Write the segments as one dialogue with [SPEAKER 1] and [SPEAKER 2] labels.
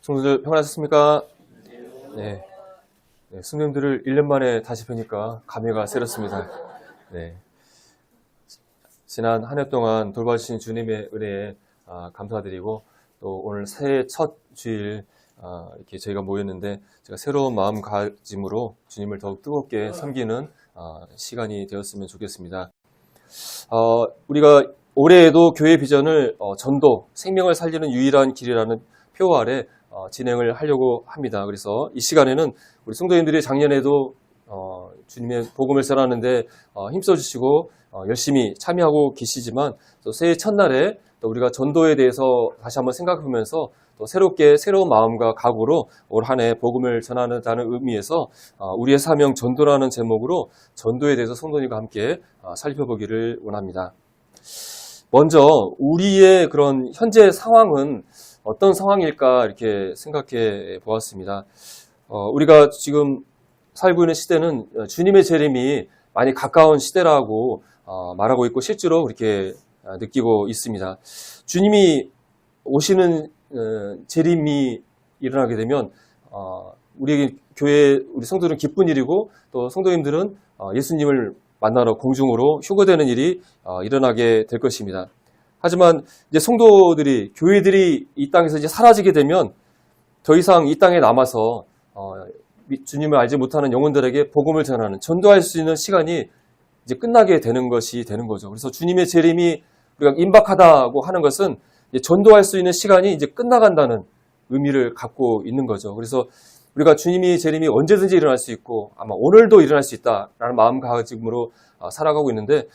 [SPEAKER 1] 성도들 평안하셨습니까? 네. 네, 성도님들을 1년 만에 다시 뵈니까 감회가 새롭습니다. 네. 지난 한 해 동안 돌봐주신 주님의 은혜에 감사드리고 또 오늘 새해 첫 주일 이렇게 저희가 모였는데 제가 새로운 마음가짐으로 주님을 더욱 뜨겁게 섬기는 시간이 되었으면 좋겠습니다. 우리가 올해에도 교회 비전을 전도, 생명을 살리는 유일한 길이라는 표 아래 진행을 하려고 합니다. 그래서 이 시간에는 우리 성도님들이 작년에도 주님의 복음을 전하는데 힘써주시고 열심히 참여하고 계시지만 또 새해 첫날에 또 우리가 전도에 대해서 다시 한번 생각하면서 또 새롭게 새로운 마음과 각오로 올 한 해 복음을 전하는다는 의미에서 우리의 사명 전도라는 제목으로 전도에 대해서 성도님과 함께 살펴보기를 원합니다. 먼저 우리의 그런 현재 상황은 어떤 상황일까 이렇게 생각해 보았습니다. 우리가 지금 살고 있는 시대는 주님의 재림이 많이 가까운 시대라고 말하고 있고 실제로 그렇게 느끼고 있습니다. 주님이 오시는 재림이 일어나게 되면 우리 교회 우리 성도들은 기쁜 일이고 또 성도님들은 예수님을 만나러 공중으로 휴거되는 일이 일어나게 될 것입니다. 하지만 이제 성도들이 교회들이 이 땅에서 이제 사라지게 되면 더 이상 이 땅에 남아서 주님을 알지 못하는 영혼들에게 복음을 전하는 전도할 수 있는 시간이 이제 끝나게 되는 것이 되는 거죠. 그래서 주님의 재림이 우리가 임박하다고 하는 것은 이제 전도할 수 있는 시간이 이제 끝나간다는 의미를 갖고 있는 거죠. 그래서 우리가 주님이 재림이 언제든지 일어날 수 있고 아마 오늘도 일어날 수 있다라는 마음가짐으로 살아가고 있는데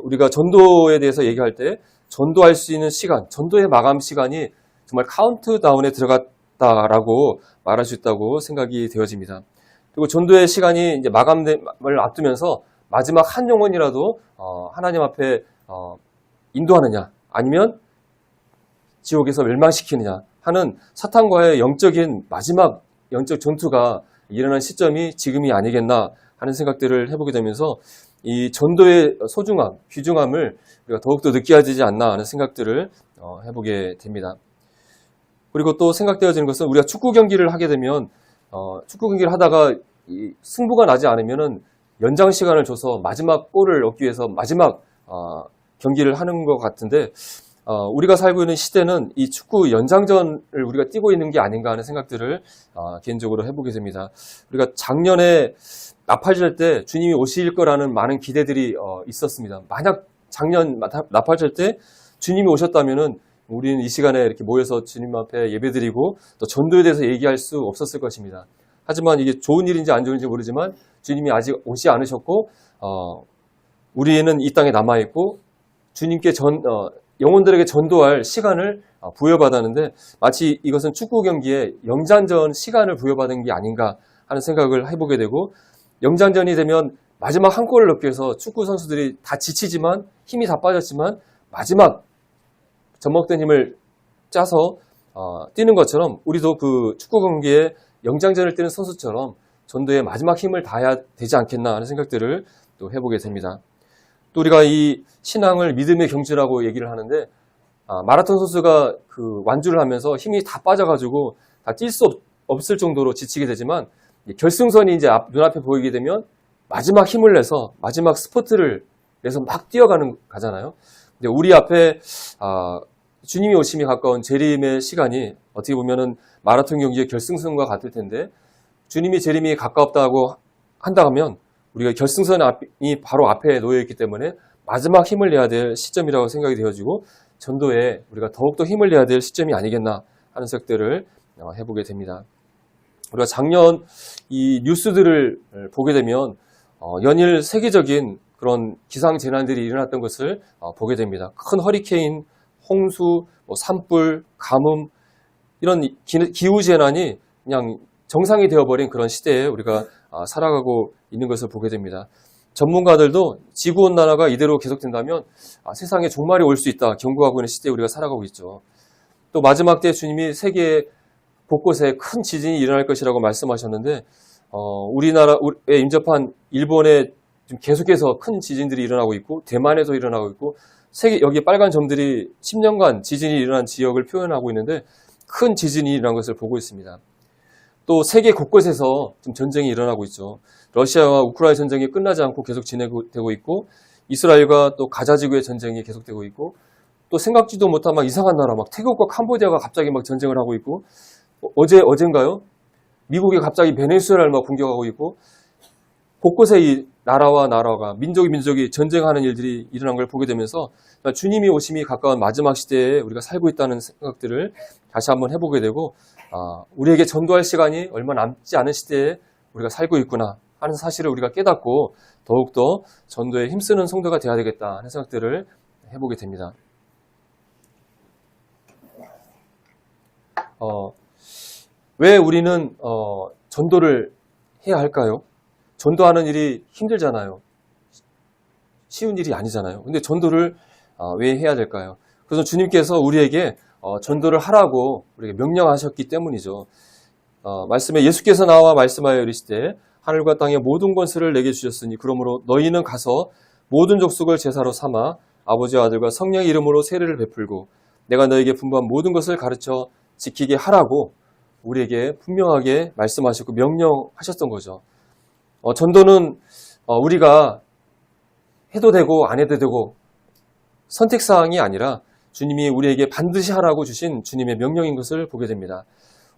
[SPEAKER 1] 우리가 전도에 대해서 얘기할 때 전도할 수 있는 시간, 전도의 마감 시간이 정말 카운트다운에 들어갔다라고 말할 수 있다고 생각이 되어집니다. 그리고 전도의 시간이 이제 마감을 앞두면서 마지막 한 영혼이라도 하나님 앞에 인도하느냐 아니면 지옥에서 멸망시키느냐 하는 사탄과의 영적인 마지막 영적 전투가 일어난 시점이 지금이 아니겠나 하는 생각들을 해보게 되면서 이 전도의 소중함, 귀중함을 우리가 더욱더 느껴지지 않나 하는 생각들을 해보게 됩니다. 그리고 또 생각되어지는 것은 우리가 축구 경기를 하게 되면 축구 경기를 하다가 승부가 나지 않으면은 연장 시간을 줘서 마지막 골을 얻기 위해서 마지막 경기를 하는 것 같은데 우리가 살고 있는 시대는 이 축구 연장전을 우리가 뛰고 있는 게 아닌가 하는 생각들을 개인적으로 해보게 됩니다. 우리가 작년에 나팔절 때 주님이 오실 거라는 많은 기대들이 있었습니다. 만약 작년 나팔절 때 주님이 오셨다면은 우리는 이 시간에 이렇게 모여서 주님 앞에 예배드리고 또 전도에 대해서 얘기할 수 없었을 것입니다. 하지만 이게 좋은 일인지 안 좋은 일인지 모르지만 주님이 아직 오지 않으셨고 우리는 이 땅에 남아있고 주님께 영혼들에게 전도할 시간을 부여받았는데 마치 이것은 축구 경기에 영장전 시간을 부여받은 게 아닌가 하는 생각을 해보게 되고 영장전이 되면 마지막 한 골을 넣기 위해서 축구 선수들이 다 지치지만 힘이 다 빠졌지만 마지막 젖먹던 힘을 짜서 뛰는 것처럼 우리도 그 축구 경기에 영장전을 뛰는 선수처럼 전도에 마지막 힘을 다해야 되지 않겠나 하는 생각들을 또 해보게 됩니다. 또 우리가 이 신앙을 믿음의 경지라고 얘기를 하는데 마라톤 선수가 그 완주를 하면서 힘이 다 빠져가지고 다 뛸 수 없을 정도로 지치게 되지만 결승선이 이제 눈앞에 보이게 되면 마지막 힘을 내서 마지막 스포트를 내서 막 가잖아요. 근데 우리 앞에 주님이 오심이 가까운 재림의 시간이 어떻게 보면은 마라톤 경기의 결승선과 같을 텐데 주님이 재림이 가깝다고 한다 하면 우리가 결승선이 바로 앞에 놓여있기 때문에 마지막 힘을 내야 될 시점이라고 생각이 되어지고 전도에 우리가 더욱더 힘을 내야 될 시점이 아니겠나 하는 생각들을 해보게 됩니다. 우리가 작년 이 뉴스들을 보게 되면 연일 세계적인 그런 기상재난들이 일어났던 것을 보게 됩니다. 큰 허리케인, 홍수, 산불, 가뭄 이런 기후재난이 그냥 정상이 되어버린 그런 시대에 우리가 살아가고 있는 것을 보게 됩니다. 전문가들도 지구온난화가 이대로 계속된다면 세상에 종말이 올 수 있다 경고하고 있는 시대에 우리가 살아가고 있죠. 또 마지막 때 주님이 세계 곳곳에 큰 지진이 일어날 것이라고 말씀하셨는데 우리나라에 인접한 일본에 지금 계속해서 큰 지진들이 일어나고 있고 대만에도 일어나고 있고 세계 여기 빨간 점들이 10년간 지진이 일어난 지역을 표현하고 있는데 큰 지진이 일어난 것을 보고 있습니다. 또 세계 곳곳에서 좀 전쟁이 일어나고 있죠. 러시아와 우크라이나 전쟁이 끝나지 않고 계속 진행되고 있고, 이스라엘과 또 가자 지구의 전쟁이 계속되고 있고, 또 생각지도 못한 막 이상한 나라, 막 태국과 캄보디아가 갑자기 막 전쟁을 하고 있고, 어젠가요? 미국이 갑자기 베네수엘라를 막 공격하고 있고, 곳곳에 이 나라와 나라가, 민족이 전쟁하는 일들이 일어난 걸 보게 되면서 주님이 오심이 가까운 마지막 시대에 우리가 살고 있다는 생각들을 다시 한번 해보게 되고, 우리에게 전도할 시간이 얼마 남지 않은 시대에 우리가 살고 있구나 하는 사실을 우리가 깨닫고 더욱더 전도에 힘쓰는 성도가 되어야 되겠다 하는 생각들을 해보게 됩니다. 왜 우리는 전도를 해야 할까요? 전도하는 일이 힘들잖아요. 쉬운 일이 아니잖아요. 근데 전도를 왜 해야 될까요? 그래서 주님께서 우리에게 전도를 하라고 우리에게 명령하셨기 때문이죠. 말씀에 예수께서 나와 말씀하여 이르시되 하늘과 땅의 모든 권세를 내게 주셨으니 그러므로 너희는 가서 모든 족속을 제사로 삼아 아버지와 아들과 성령의 이름으로 세례를 베풀고 내가 너에게 분부한 모든 것을 가르쳐 지키게 하라고 우리에게 분명하게 말씀하셨고 명령하셨던 거죠. 전도는 우리가 해도 되고 안 해도 되고 선택사항이 아니라 주님이 우리에게 반드시 하라고 주신 주님의 명령인 것을 보게 됩니다.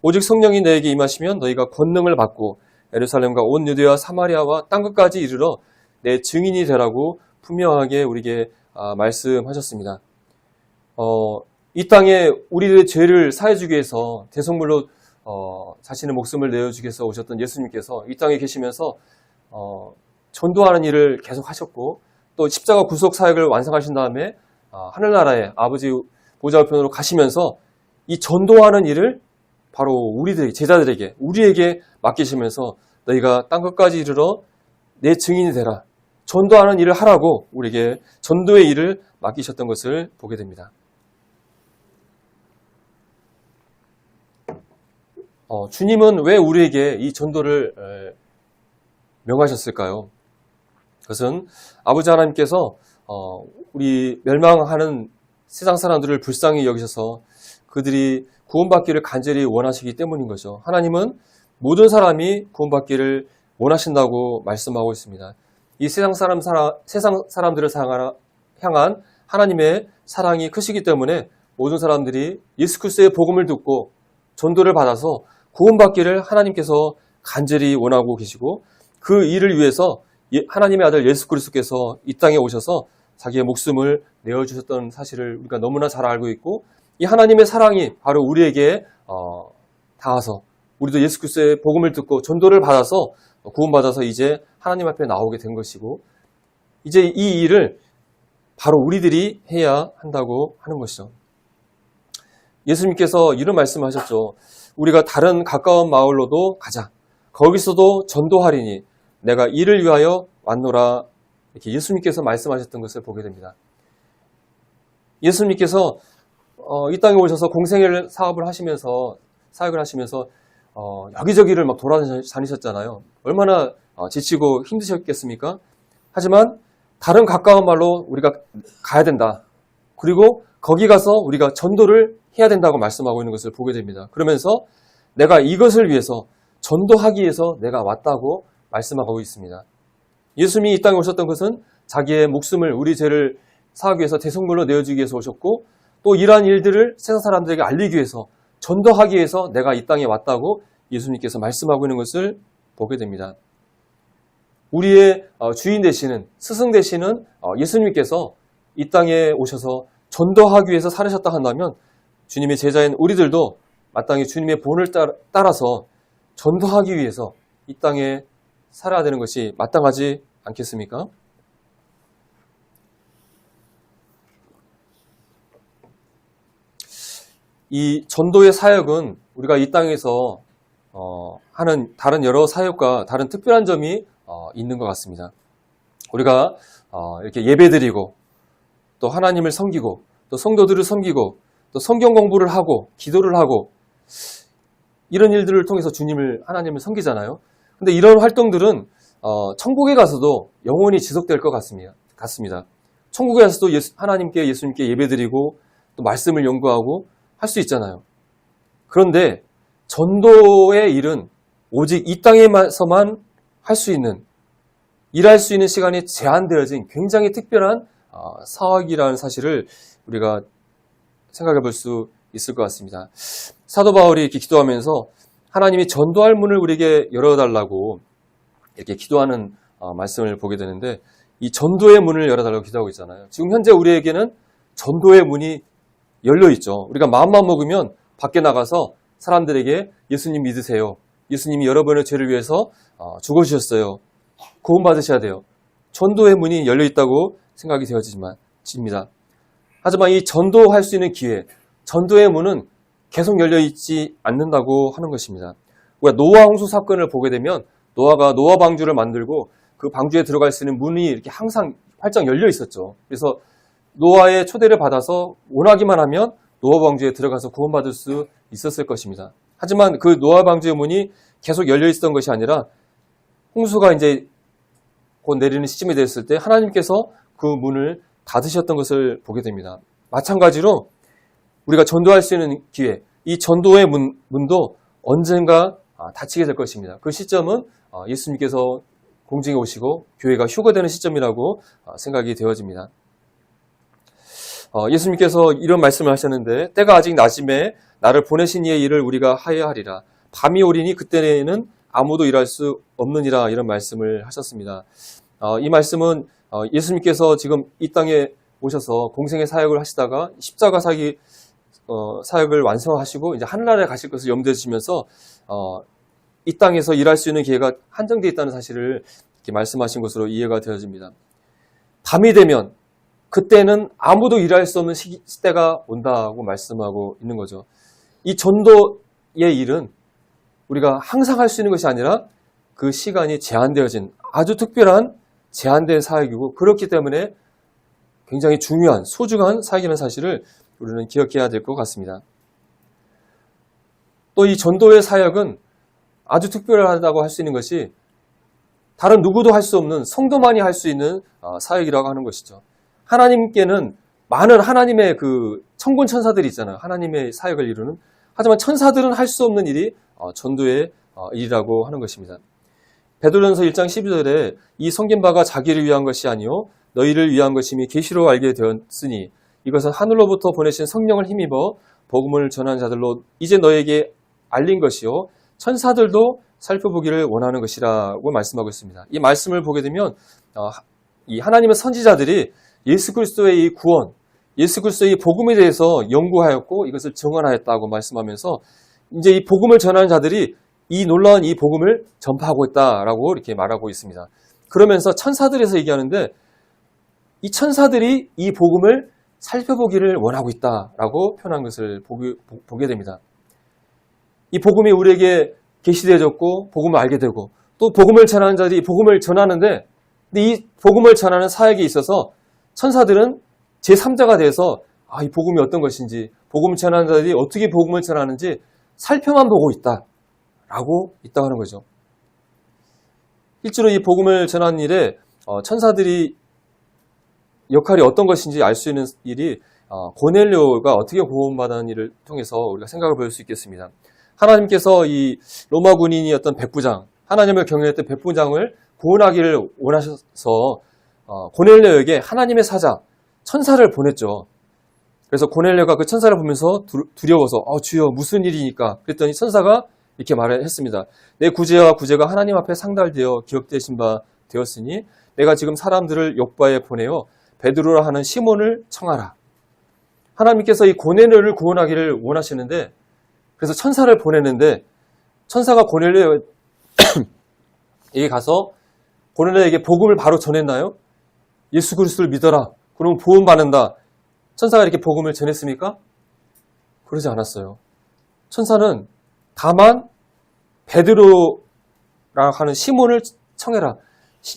[SPEAKER 1] 오직 성령이 너에게 임하시면 너희가 권능을 받고 예루살렘과 온 유대와 사마리아와 땅끝까지 이르러 내 증인이 되라고 분명하게 우리에게 말씀하셨습니다. 이 땅에 우리들의 죄를 사해주기 위해서 대속물로 자신의 목숨을 내어주기 위해서 오셨던 예수님께서 이 땅에 계시면서 전도하는 일을 계속 하셨고 또 십자가 구속 사역을 완성하신 다음에 하늘나라에 아버지 보좌 우편으로 가시면서 이 전도하는 일을 바로 우리들 제자들에게 우리에게 맡기시면서 너희가 땅끝까지 이르러 내 증인이 되라. 전도하는 일을 하라고 우리에게 전도의 일을 맡기셨던 것을 보게 됩니다. 주님은 왜 우리에게 이 전도를 명하셨을까요? 그것은 아버지 하나님께서 우리 멸망하는 세상 사람들을 불쌍히 여기셔서 그들이 구원받기를 간절히 원하시기 때문인 거죠. 하나님은 모든 사람이 구원받기를 원하신다고 말씀하고 있습니다. 이 세상 사람들을 향한 하나님의 사랑이 크시기 때문에 모든 사람들이 예수 그리스도의 복음을 듣고 전도를 받아서 구원받기를 하나님께서 간절히 원하고 계시고 그 일을 위해서 하나님의 아들 예수 그리스도께서 이 땅에 오셔서 자기의 목숨을 내어주셨던 사실을 우리가 너무나 잘 알고 있고 이 하나님의 사랑이 바로 우리에게 닿아서 우리도 예수 그리스도의 복음을 듣고 전도를 받아서 구원받아서 이제 하나님 앞에 나오게 된 것이고 이제 이 일을 바로 우리들이 해야 한다고 하는 것이죠. 예수님께서 이런 말씀을 하셨죠. 우리가 다른 가까운 마을로도 가자. 거기서도 전도하리니 내가 이를 위하여 왔노라. 이렇게 예수님께서 말씀하셨던 것을 보게 됩니다. 예수님께서 이 땅에 오셔서 공생애를 사역을 하시면서 여기저기를 막 돌아다니셨잖아요. 얼마나 지치고 힘드셨겠습니까? 하지만 다른 가까운 말로 우리가 가야 된다. 그리고 거기 가서 우리가 전도를 해야 된다고 말씀하고 있는 것을 보게 됩니다. 그러면서 내가 이것을 위해서 전도하기 위해서 내가 왔다고 말씀하고 있습니다. 예수님이 이 땅에 오셨던 것은 자기의 목숨을 우리 죄를 사하기 위해서 대속물로 내어주기 위해서 오셨고 또 이러한 일들을 세상 사람들에게 알리기 위해서 전도하기 위해서 내가 이 땅에 왔다고 예수님께서 말씀하고 있는 것을 보게 됩니다. 우리의 주인 되시는 스승 되시는 예수님께서 이 땅에 오셔서 전도하기 위해서 살으셨다 한다면 주님의 제자인 우리들도 마땅히 주님의 본을 따라서 전도하기 위해서 이 땅에 살아야 되는 것이 마땅하지 않겠습니까? 이 전도의 사역은 우리가 이 땅에서 하는 다른 여러 사역과 다른 특별한 점이 있는 것 같습니다. 우리가 이렇게 예배드리고 또 하나님을 섬기고 또 성도들을 섬기고 또 성경 공부를 하고 기도를 하고 이런 일들을 통해서 하나님을 섬기잖아요. 근데 이런 활동들은 천국에 가서도 영원히 지속될 것 같습니다. 천국에 가서도 예수님께 예배드리고 또 말씀을 연구하고 할 수 있잖아요. 그런데 전도의 일은 오직 이 땅에서만 할 수 있는, 일할 수 있는 시간이 제한되어진 굉장히 특별한 사역이라는 사실을 우리가 생각해 볼 수 있을 것 같습니다. 사도 바울이 이렇게 기도하면서 하나님이 전도할 문을 우리에게 열어달라고 이렇게 기도하는 말씀을 보게 되는데, 이 전도의 문을 열어달라고 기도하고 있잖아요. 지금 현재 우리에게는 전도의 문이 열려 있죠. 우리가 마음만 먹으면 밖에 나가서 사람들에게 예수님 믿으세요. 예수님이 여러분의 죄를 위해서 죽어주셨어요. 구원 받으셔야 돼요. 전도의 문이 열려 있다고 생각이 되어집니다. 하지만 이 전도할 수 있는 기회, 전도의 문은 계속 열려 있지 않는다고 하는 것입니다. 우리가 노아 홍수 사건을 보게 되면 노아가 노아 방주를 만들고 그 방주에 들어갈 수 있는 문이 이렇게 항상 활짝 열려 있었죠. 그래서 노아의 초대를 받아서 원하기만 하면 노아 방주에 들어가서 구원받을 수 있었을 것입니다. 하지만 그 노아 방주의 문이 계속 열려 있었던 것이 아니라 홍수가 이제 곧 내리는 시점이 됐을 때 하나님께서 그 문을 닫으셨던 것을 보게 됩니다. 마찬가지로 우리가 전도할 수 있는 기회, 이 전도의 문도 언젠가 닫히게 될 것입니다. 그 시점은 예수님께서 공중에 오시고 교회가 휴거되는 시점이라고 생각이 되어집니다. 예수님께서 이런 말씀을 하셨는데, 때가 아직 낮음에 나를 보내신 이의 일을 우리가 하여야 하리라. 밤이 오리니 그때는 아무도 일할 수 없느니라, 이런 말씀을 하셨습니다. 이 말씀은 예수님께서 지금 이 땅에 오셔서 공생의 사역을 하시다가 십자가 사역을 완성하시고 이제 하늘나라에 가실 것을 염두에 두시면서 이 땅에서 일할 수 있는 기회가 한정되어 있다는 사실을 이렇게 말씀하신 것으로 이해가 되어집니다. 밤이 되면 그때는 아무도 일할 수 없는 시대가 온다고 말씀하고 있는 거죠. 이 전도의 일은 우리가 항상 할 수 있는 것이 아니라 그 시간이 제한되어진 아주 특별한 제한된 사역이고, 그렇기 때문에 굉장히 중요한 소중한 사역이라는 사실을 우리는 기억해야 될 것 같습니다. 또 이 전도의 사역은 아주 특별하다고 할 수 있는 것이 다른 누구도 할 수 없는, 성도만이 할 수 있는 사역이라고 하는 것이죠. 하나님께는 많은 하나님의 그 천군 천사들이 있잖아요. 하나님의 사역을 이루는. 하지만 천사들은 할 수 없는 일이 전도의 일이라고 하는 것입니다. 베드로전서 1장 12절에 이 성긴 바가 자기를 위한 것이 아니요 너희를 위한 것임이 계시로 알게 되었으니 이것은 하늘로부터 보내신 성령을 힘입어 복음을 전하는 자들로 이제 너에게 알린 것이요 천사들도 살펴보기를 원하는 것이라고 말씀하고 있습니다. 이 말씀을 보게 되면 이 하나님의 선지자들이 예수 그리스도의 이 구원, 예수 그리스도의 이 복음에 대해서 연구하였고 이것을 증언하였다고 말씀하면서 이제 이 복음을 전하는 자들이 이 놀라운 이 복음을 전파하고 있다라고 이렇게 말하고 있습니다. 그러면서 천사들에서 얘기하는데 이 천사들이 이 복음을 살펴보기를 원하고 있다라고 표현한 것을 보게 됩니다. 이 복음이 우리에게 계시되어졌고 복음을 알게 되고 또 복음을 전하는 자들이 복음을 전하는데, 근데 이 복음을 전하는 사역에 있어서 천사들은 제3자가 돼서 이 복음이 어떤 것인지, 복음을 전하는 자들이 어떻게 복음을 전하는지 살펴만 보고 있다라고 있다고 하는 거죠. 실제로 이 복음을 전하는 일에 천사들이 역할이 어떤 것인지 알 수 있는 일이 고넬료가 어떻게 구원받는 일을 통해서 우리가 생각을 볼 수 있겠습니다. 하나님께서 이 로마 군인이었던 백부장, 하나님을 경외했던 백부장을 구원하기를 원하셔서 고넬료에게 하나님의 사자, 천사를 보냈죠. 그래서 고넬료가 그 천사를 보면서 두려워서 주여 무슨 일이니까 그랬더니 천사가 이렇게 말했습니다. 내 구제와 구제가 하나님 앞에 상달되어 기억되신 바 되었으니 내가 지금 사람들을 욥바에 보내어 베드로라 하는 시몬을 청하라. 하나님께서 이 고넬료를 구원하기를 원하시는데, 그래서 천사를 보내는데 천사가 고넬료에게 가서 고넬료에게 복음을 바로 전했나요? 예수 그리스도를 믿어라. 그러면 구원 받는다. 천사가 이렇게 복음을 전했습니까? 그러지 않았어요. 천사는 다만 베드로라 하는 시몬을 청해라.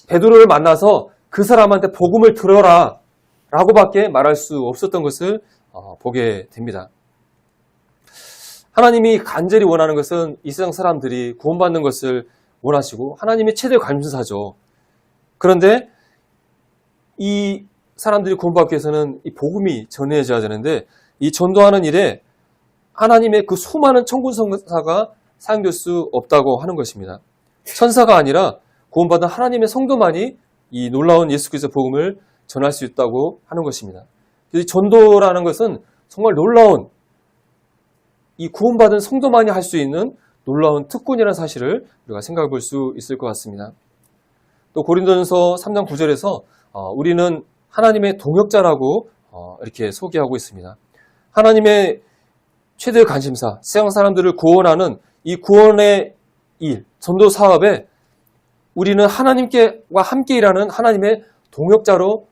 [SPEAKER 1] 베드로를 만나서 그 사람한테 복음을 들어라 라고밖에 말할 수 없었던 것을 보게 됩니다. 하나님이 간절히 원하는 것은 이 세상 사람들이 구원받는 것을 원하시고 하나님의 최대 관심사죠. 그런데 이 사람들이 구원받기 위해서는 이 복음이 전해져야 되는데, 이 전도하는 일에 하나님의 그 수많은 천군 천사가 사용될 수 없다고 하는 것입니다. 천사가 아니라 구원받은 하나님의 성도만이 이 놀라운 예수 그리스도 복음을 전할 수 있다고 하는 것입니다. 이 전도라는 것은 정말 놀라운, 이 구원받은 성도만이 할 수 있는 놀라운 특권이라는 사실을 우리가 생각해 볼 수 있을 것 같습니다. 또 고린도전서 3장 9절에서 우리는 하나님의 동역자라고 이렇게 소개하고 있습니다. 하나님의 최대 관심사, 세상 사람들을 구원하는 이 구원의 일, 전도 사업에 우리는 하나님과 함께 일하는 하나님의 동역자로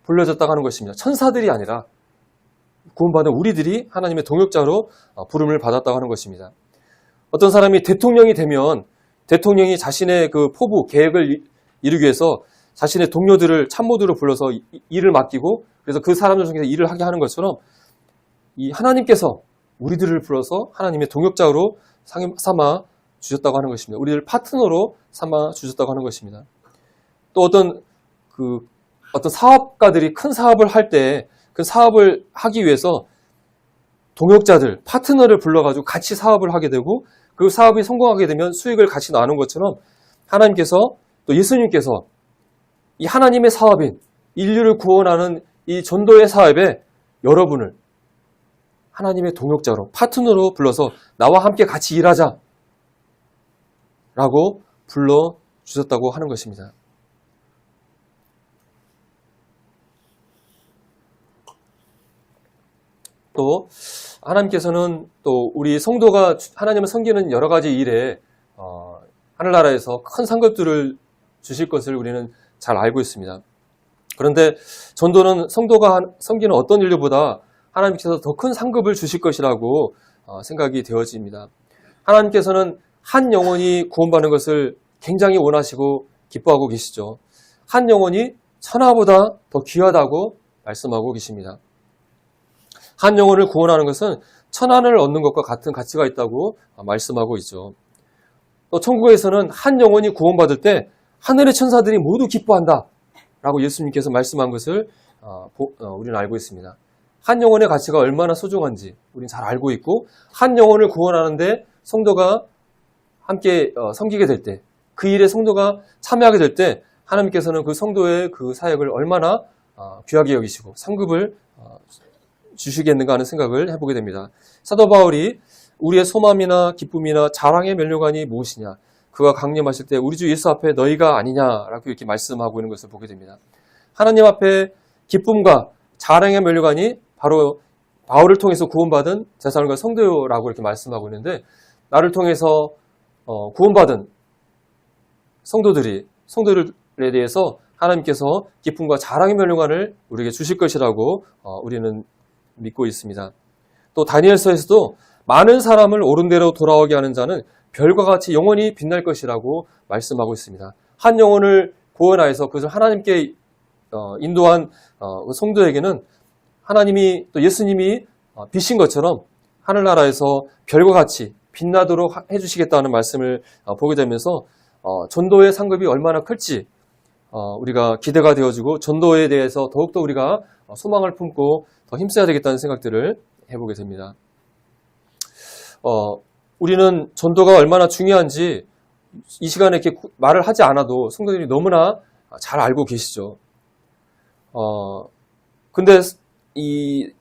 [SPEAKER 1] 불려졌다고 하는 것입니다. 천사들이 아니라 구원받은 우리들이 하나님의 동역자로 부름을 받았다고 하는 것입니다. 어떤 사람이 대통령이 되면 대통령이 자신의 그 포부, 계획을 이루기 위해서 자신의 동료들을, 참모들을 불러서 일을 맡기고 그래서 그 사람들 중에서 일을 하게 하는 것처럼 이 하나님께서 우리들을 불러서 하나님의 동역자로 삼아 주셨다고 하는 것입니다. 우리를 파트너로 삼아 주셨다고 하는 것입니다. 또 어떤 사업가들이 큰 사업을 할 때 그 사업을 하기 위해서 동역자들, 파트너를 불러가지고 같이 사업을 하게 되고 그 사업이 성공하게 되면 수익을 같이 나누는 것처럼 하나님께서 또 예수님께서 이 하나님의 사업인 인류를 구원하는 이 전도의 사업에 여러분을 하나님의 동역자로, 파트너로 불러서 나와 함께 같이 일하자 라고 불러주셨다고 하는 것입니다. 또 하나님께서는 또 우리 성도가 하나님을 섬기는 여러 가지 일에 하늘나라에서 큰 상급들을 주실 것을 우리는 잘 알고 있습니다. 그런데 전도는 성도가 섬기는 어떤 일보다 하나님께서 더 큰 상급을 주실 것이라고 생각이 되어집니다. 하나님께서는 한 영혼이 구원받는 것을 굉장히 원하시고 기뻐하고 계시죠. 한 영혼이 천하보다 더 귀하다고 말씀하고 계십니다. 한 영혼을 구원하는 것은 천하를 얻는 것과 같은 가치가 있다고 말씀하고 있죠. 또 천국에서는 한 영혼이 구원받을 때 하늘의 천사들이 모두 기뻐한다 라고 예수님께서 말씀한 것을 우리는 알고 있습니다. 한 영혼의 가치가 얼마나 소중한지 우리는 잘 알고 있고, 한 영혼을 구원하는데 성도가 함께 섬기게 될 때, 그 일에 성도가 참여하게 될 때 하나님께서는 그 성도의 그 사역을 얼마나 귀하게 여기시고 상급을 주시겠는가 하는 생각을 해보게 됩니다. 사도 바울이 우리의 소망이나 기쁨이나 자랑의 면류관이 무엇이냐, 그가 강림하실 때 우리 주 예수 앞에 너희가 아니냐라고 이렇게 말씀하고 있는 것을 보게 됩니다. 하나님 앞에 기쁨과 자랑의 면류관이 바로 바울을 통해서 구원받은 제사장과 성도라고 이렇게 말씀하고 있는데, 나를 통해서 구원받은 성도들에 대해서 하나님께서 기쁨과 자랑의 면류관을 우리에게 주실 것이라고 우리는 믿고 있습니다. 또 다니엘서에서도 많은 사람을 옳은 대로 돌아오게 하는 자는 별과 같이 영원히 빛날 것이라고 말씀하고 있습니다. 한 영혼을 구원하여서 그것을 하나님께 인도한 성도에게는 하나님이 또 예수님이 빛인 것처럼 하늘나라에서 별과 같이 빛나도록 해주시겠다는 말씀을 보게 되면서 전도의 상급이 얼마나 클지 우리가 기대가 되어지고 전도에 대해서 더욱더 우리가 소망을 품고 더 힘써야 되겠다는 생각들을 해보게 됩니다. 우리는 전도가 얼마나 중요한지 이 시간에 이렇게 말을 하지 않아도 성도들이 너무나 잘 알고 계시죠. 근데 이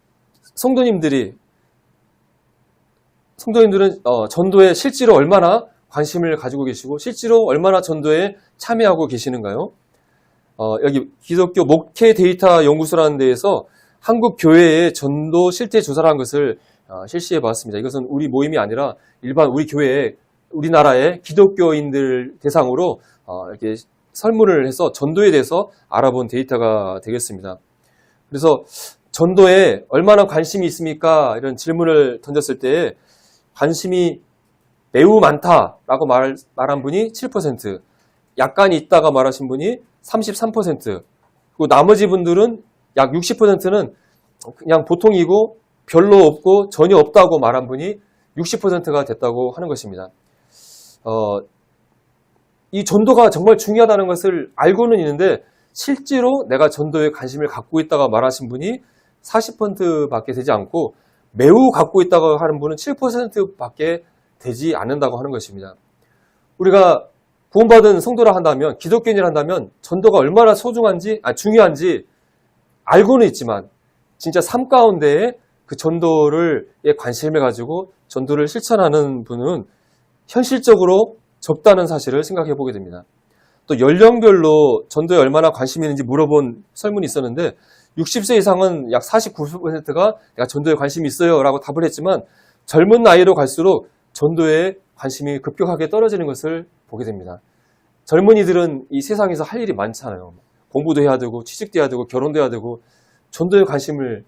[SPEAKER 1] 성도님들은 전도에 실제로 얼마나 관심을 가지고 계시고 실제로 얼마나 전도에 참여하고 계시는가요? 여기 기독교 목회 데이터 연구소라는 데에서 한국 교회의 전도 실태 조사를 한 것을 실시해 봤습니다. 이것은 우리 모임이 아니라 일반 우리 교회, 우리나라의 기독교인들 대상으로 이렇게 설문을 해서 전도에 대해서 알아본 데이터가 되겠습니다. 그래서 전도에 얼마나 관심이 있습니까? 이런 질문을 던졌을 때 관심이 매우 많다라고 말한 분이 7%, 약간 있다가 말하신 분이 33%, 그리고 나머지 분들은 약 60%는 그냥 보통이고 별로 없고 전혀 없다고 말한 분이 60%가 됐다고 하는 것입니다. 이 전도가 정말 중요하다는 것을 알고는 있는데 실제로 내가 전도에 관심을 갖고 있다가 말하신 분이 40%밖에 되지 않고 매우 갖고 있다고 하는 분은 7%밖에 되지 않는다고 하는 것입니다. 우리가 구원받은 성도라 한다면, 기독교인이라 한다면 전도가 얼마나 중요한지 알고는 있지만 진짜 삶 가운데에 그 전도에 관심을 가지고 전도를 실천하는 분은 현실적으로 적다는 사실을 생각해 보게 됩니다. 또 연령별로 전도에 얼마나 관심이 있는지 물어본 설문이 있었는데 60세 이상은 약 49%가 내가 전도에 관심이 있어요 라고 답을 했지만 젊은 나이로 갈수록 전도에 관심이 급격하게 떨어지는 것을 보게 됩니다. 젊은이들은 이 세상에서 할 일이 많잖아요. 공부도 해야 되고 취직도 해야 되고 결혼도 해야 되고 전도에 관심을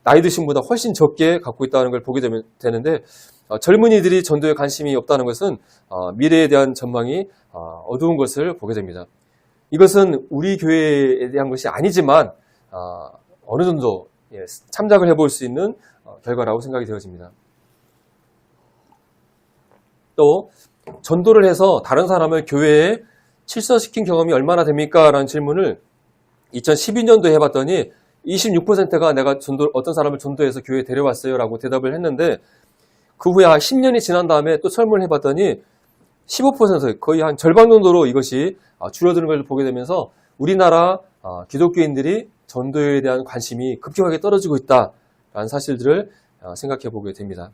[SPEAKER 1] 나이 드신 보다 훨씬 적게 갖고 있다는 걸 보게 되는데 젊은이들이 전도에 관심이 없다는 것은 미래에 대한 전망이 어두운 것을 보게 됩니다. 이것은 우리 교회에 대한 것이 아니지만 어느 정도 참작을 해볼 수 있는 결과라고 생각이 되어집니다. 또 전도를 해서 다른 사람을 교회에 출석시킨 경험이 얼마나 됩니까? 라는 질문을 2012년도에 해봤더니 26%가 내가 어떤 사람을 전도해서 교회에 데려왔어요 라고 대답을 했는데 그 후에 한 10년이 지난 다음에 또 설문을 해봤더니 15% 거의 한 절반 정도로 이것이 줄어드는 걸 보게 되면서 우리나라 기독교인들이 전도에 대한 관심이 급격하게 떨어지고 있다라는 사실들을 생각해 보게 됩니다.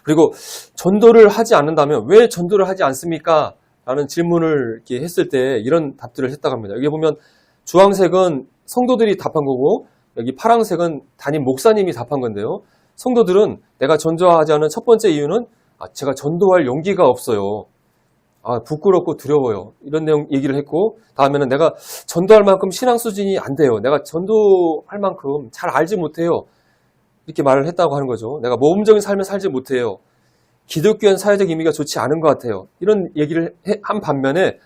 [SPEAKER 1] 그리고 전도를 하지 않는다면 왜 전도를 하지 않습니까? 라는 질문을 이렇게 했을 때 이런 답들을 했다고 합니다. 여기 보면 주황색은 성도들이 답한 거고 여기 파란색은 담임 목사님이 답한 건데요. 성도들은 내가 전도하지 않은 첫 번째 이유는 제가 전도할 용기가 없어요. 부끄럽고 두려워요. 이런 내용 얘기를 했고 다음에는 내가 전도할 만큼 신앙 수준이 안 돼요. 내가 전도할 만큼 잘 알지 못해요. 이렇게 말을 했다고 하는 거죠. 내가 모범적인 삶을 살지 못해요. 기독교의 사회적 의미가 좋지 않은 것 같아요. 이런 얘기를 한 반면에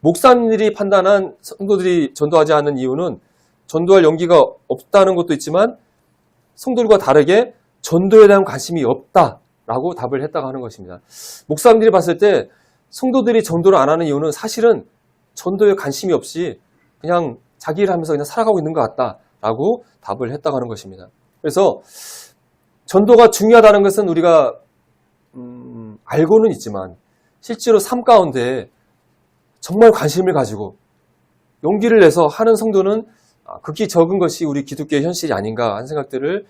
[SPEAKER 1] 목사님들이 판단한 성도들이 전도하지 않는 이유는 전도할 용기가 없다는 것도 있지만 성도들과 다르게 전도에 대한 관심이 없다라고 답을 했다고 하는 것입니다. 목사님들이 봤을 때 성도들이 전도를 안 하는 이유는 사실은 전도에 관심이 없이 그냥 자기 일을 하면서 그냥 살아가고 있는 것 같다라고 답을 했다고 하는 것입니다. 그래서 전도가 중요하다는 것은 우리가 알고는 있지만 실제로 삶 가운데 정말 관심을 가지고 용기를 내서 하는 성도는 극히 적은 것이 우리 기독교의 현실이 아닌가 하는 생각들을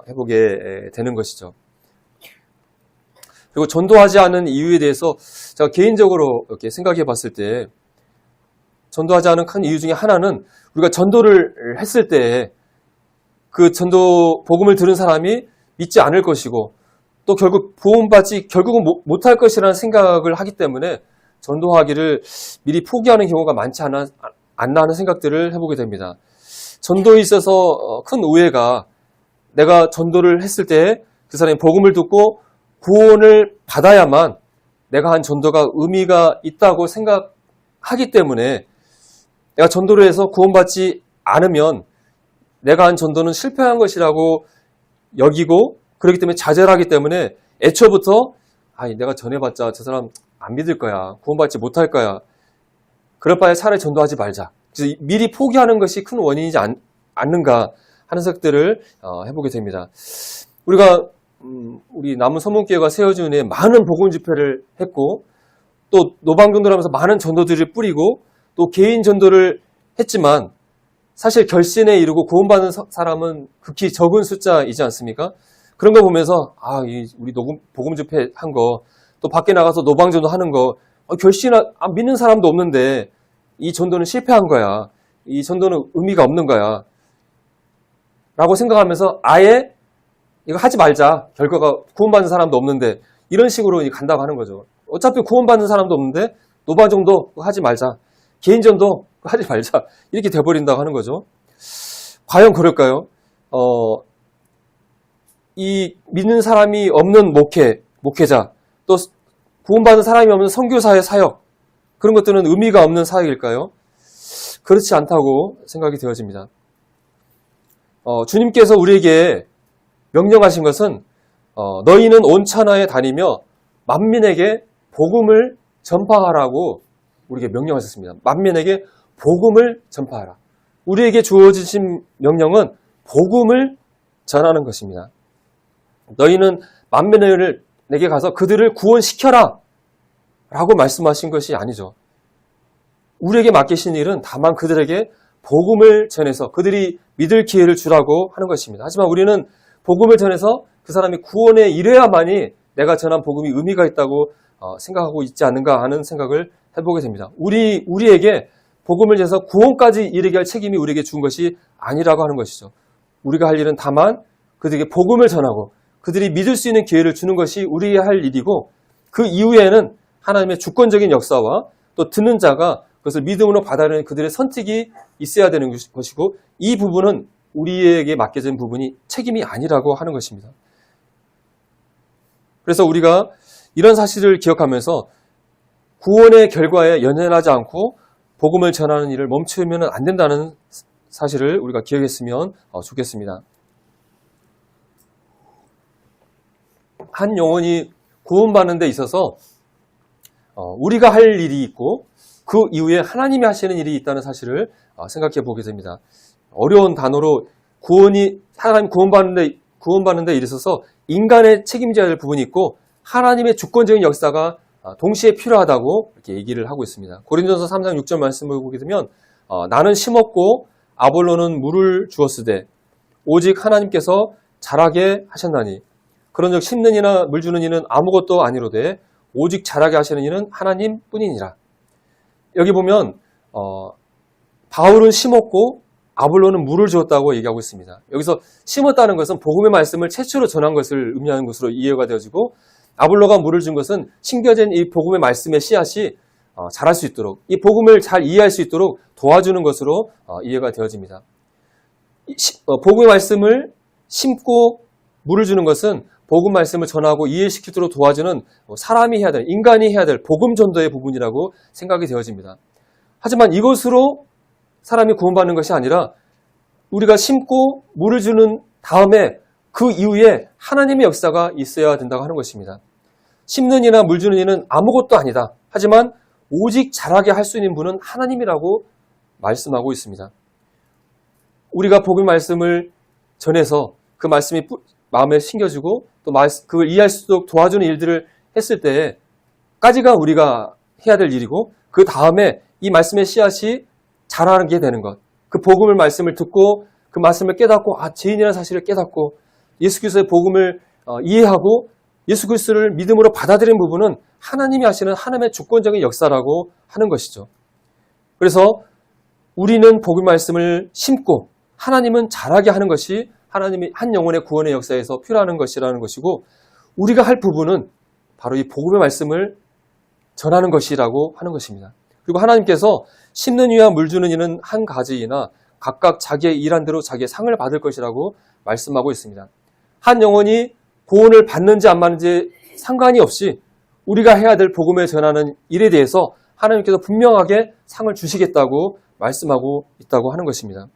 [SPEAKER 1] 해보게 되는 것이죠. 그리고 전도하지 않은 이유에 대해서 제가 개인적으로 이렇게 생각해 봤을 때 전도하지 않은 큰 이유 중에 하나는 우리가 전도를 했을 때 그 전도 복음을 들은 사람이 믿지 않을 것이고 또 결국 결국은 못할 것이라는 생각을 하기 때문에 전도하기를 미리 포기하는 경우가 많지 않나 하는 생각들을 해보게 됩니다. 전도에 있어서 큰 오해가 내가 전도를 했을 때 그 사람이 복음을 듣고 구원을 받아야만 내가 한 전도가 의미가 있다고 생각하기 때문에 내가 전도를 해서 구원받지 않으면 내가 한 전도는 실패한 것이라고 여기고 그렇기 때문에 좌절하기 때문에 애초부터 내가 전해봤자 저 사람 안 믿을 거야. 구원받지 못할 거야. 그럴 바에 차라리 전도하지 말자. 그래서 미리 포기하는 것이 큰 원인이지 않는가 하는 생각들을 해보게 됩니다. 우리가 우리 남은 서문교회가 세워진 후에 많은 복음 집회를 했고 또 노방전도를 하면서 많은 전도들을 뿌리고 또 개인 전도를 했지만 사실 결신에 이르고 구원받는 사람은 극히 적은 숫자이지 않습니까? 그런 거 보면서 우리 복음 집회 한 거 또 밖에 나가서 노방전도 하는 거 결신 믿는 사람도 없는데 이 전도는 실패한 거야. 이 전도는 의미가 없는 거야. 라고 생각하면서 아예 이거 하지 말자. 결과가 구원받는 사람도 없는데 이런 식으로 간다고 하는 거죠. 어차피 구원받는 사람도 없는데 노방전도 하지 말자. 개인전도 하지 말자. 이렇게 돼버린다고 하는 거죠. 과연 그럴까요? 이 믿는 사람이 없는 목회자, 또 구원받은 사람이 없는 선교사의 사역, 그런 것들은 의미가 없는 사역일까요? 그렇지 않다고 생각이 되어집니다. 주님께서 우리에게 명령하신 것은 너희는 온 천하에 다니며 만민에게 복음을 전파하라고 우리에게 명령하셨습니다. 만민에게 복음을 전파하라. 우리에게 주어지신 명령은 복음을 전하는 것입니다. 너희는 만민을 내게 가서 그들을 구원시켜라 라고 말씀하신 것이 아니죠. 우리에게 맡기신 일은 다만 그들에게 복음을 전해서 그들이 믿을 기회를 주라고 하는 것입니다. 하지만 우리는 복음을 전해서 그 사람이 구원에 이르야만이 내가 전한 복음이 의미가 있다고 생각하고 있지 않는가 하는 생각을 해보게 됩니다. 우리에게 복음을 전해서 구원까지 이르게 할 책임이 우리에게 준 것이 아니라고 하는 것이죠. 우리가 할 일은 다만 그들에게 복음을 전하고 그들이 믿을 수 있는 기회를 주는 것이 우리의 할 일이고, 그 이후에는 하나님의 주권적인 역사와 또 듣는 자가 그것을 믿음으로 받아들이는 그들의 선택이 있어야 되는 것이고, 이 부분은 우리에게 맡겨진 부분이 책임이 아니라고 하는 것입니다. 그래서 우리가 이런 사실을 기억하면서 구원의 결과에 연연하지 않고 복음을 전하는 일을 멈추면 안 된다는 사실을 우리가 기억했으면 좋겠습니다. 한 영혼이 구원받는 데 있어서 우리가 할 일이 있고 그 이후에 하나님이 하시는 일이 있다는 사실을 생각해 보게 됩니다. 어려운 단어로 하나님 구원받는 데 있어서 인간의 책임져야 할 부분이 있고 하나님의 주권적인 역사가 동시에 필요하다고 이렇게 얘기를 하고 있습니다. 고린도서 3장 6절 말씀을 보게 되면 나는 심었고 아볼로는 물을 주었으되 오직 하나님께서 자라게 하셨나니 그런즉 심는 이나 물 주는 이는 아무것도 아니로되 오직 자라게 하시는 이는 하나님뿐이니라. 여기 보면 바울은 심었고 아볼로는 물을 주었다고 얘기하고 있습니다. 여기서 심었다는 것은 복음의 말씀을 최초로 전한 것을 의미하는 것으로 이해가 되어지고, 아볼로가 물을 준 것은 심겨진 이 복음의 말씀의 씨앗이 자랄 수 있도록, 이 복음을 잘 이해할 수 있도록 도와주는 것으로 이해가 되어집니다. 복음의 말씀을 심고 물을 주는 것은 복음 말씀을 전하고 이해시키도록 도와주는 사람이 해야 될, 인간이 해야 될 복음 전도의 부분이라고 생각이 되어집니다. 하지만 이것으로 사람이 구원받는 것이 아니라 우리가 심고 물을 주는 다음에 그 이후에 하나님의 역사가 있어야 된다고 하는 것입니다. 심는 이나 물 주는 이는 아무것도 아니다. 하지만 오직 자라게 할 수 있는 분은 하나님이라고 말씀하고 있습니다. 우리가 복음 말씀을 전해서 그 말씀이 마음에 심겨지고 또 그걸 이해할 수 있도록 도와주는 일들을 했을 때까지가 우리가 해야 될 일이고, 그 다음에 이 말씀의 씨앗이 자라게 되는 것, 그 복음을 말씀을 듣고 그 말씀을 깨닫고 죄인이라는 사실을 깨닫고 예수 그리스도의 복음을 이해하고 예수 그리스도를 믿음으로 받아들이는 부분은 하나님이 하시는 하나님의 주권적인 역사라고 하는 것이죠. 그래서 우리는 복음 말씀을 심고 하나님은 자라게 하는 것이 하나님이 한 영혼의 구원의 역사에서 필요한 것이라는 것이고, 우리가 할 부분은 바로 이 복음의 말씀을 전하는 것이라고 하는 것입니다. 그리고 하나님께서 심는 이와 물 주는 이는 한 가지이나 각각 자기의 일한 대로 자기의 상을 받을 것이라고 말씀하고 있습니다. 한 영혼이 구원을 받는지 안 받는지 상관이 없이 우리가 해야 될 복음을 전하는 일에 대해서 하나님께서 분명하게 상을 주시겠다고 말씀하고 있다고 하는 것입니다.